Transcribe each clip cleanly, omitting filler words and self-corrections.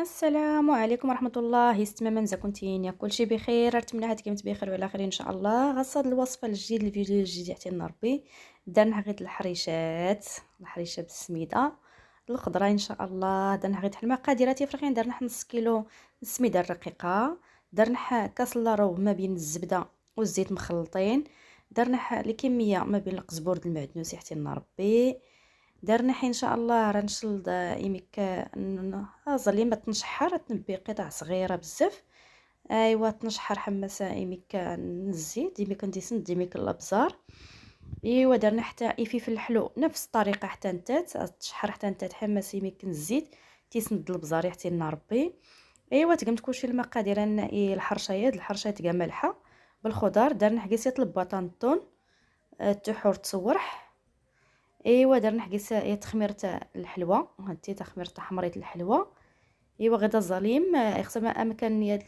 السلام عليكم ورحمة الله يستمع زكنتين يا كلشي بخير. نتمنى هاتكم بخير وعلى خير ان شاء الله. غصاد الوصفه الجديد الفيديو الجديد عطينا ربي. درنا غير الحريشه بالسميده الخضراء ان شاء الله. درنا غير المقادير تيفرقين. درنا نص كيلو السميده الرقيقه، درنا كاس لاروب ما بين الزبده والزيت مخلطين، درنا الكميه ما بين القزبور المعدنوس عطينا ربي. درنا حين ان شاء الله راه نشلض يميك زلي ما تنشحر تنبي قطع صغيره بزاف. ايوا تنشحر حماسه يميك الزيت يميك نديس يميك الابزار. ايوا درنا حتى فلفل الحلو نفس الطريقه حتى نتات تشحر حتى نتات حماس يميك الزيت تيسند البزار يحتي لنا ربي. ايوا تقمت كلشي المقادير ان الحرشيات كاع مالحه بالخضر. درنا حكيسه البطاطا الثوم، التحور تصورح. ايوا درنا حكيسه تخميره الحلوى هانتي تخميره حمريه الحلوى. ايوا غدا الظليم يخصم امكان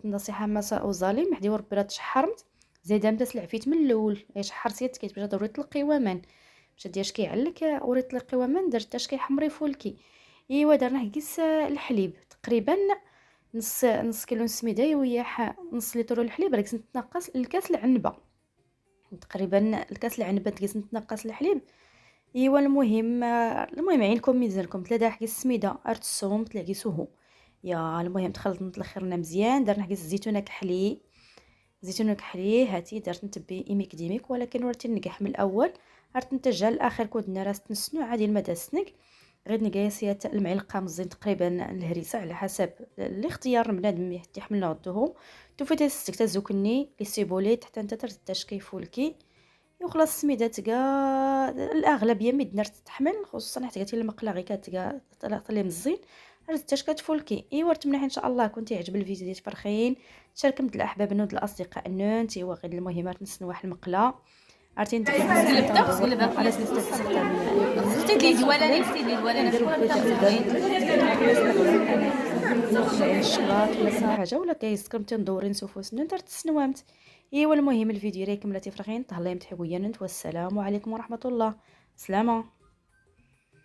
النصيحه مساء وظليم حدي وربي تشحرمت زيد امتس العفيت من الاول يشحر سيتك باش دوري تلقي ومان باش دياش كيعلك وريت تلقي ومان درت اش كيحمري فولكي. ايوا درنا كيس الحليب تقريبا نص كيلو سميده ويا نص لتر الحليب راك تنقص الكاس العنبه تقريبا الكاس العنبه تقيس تنقص الحليب. ايوا المهم عينكم ميزانكم 3 حكي السميده ارتسوم تلاقيسوه. يا المهم تخلط نطلخرنا مزيان. درنا حكي الزيتونه كحلي هاتي درت نتبي ايميك ديميك ولكن ورتي نقح من الاول رت نتجه الاخر كودنا راس تنسنو عادي المدى سنك غير نقايسيه المعلقه مزين تقريبا الهريسه على حسب الاختيار بنادم يحمل غدوه توفيتي ستك تزوكني لي سيبوليت حتى انت ترتاش كيفولكي وخلاص السميده تلقى الاغلبيه ميدنا تتحمل خصوصا حتى قالتي المقله غير كتلقى طلي مزين رزتاش كتفولكي. ايوا تمنح ان شاء الله كنتي عجب الفيديو ديال فرخين تشاركم د الاحباب نود الاصدقاء نونت. ايوا غير المهمات نسنوا واحد المقله عرفتي انت الدرس ولا باقي على سنه تستخدم زيد لي زوالاني زيد لي زوالاني الشلاط ولا شي حاجه ولا كيسكرم تندوري نسوفوسنا درت السنوامت. ايوا المهم الفيديو راه كملتي فرغين تهلايم تحويا والسلام عليكم ورحمه الله. سلامه.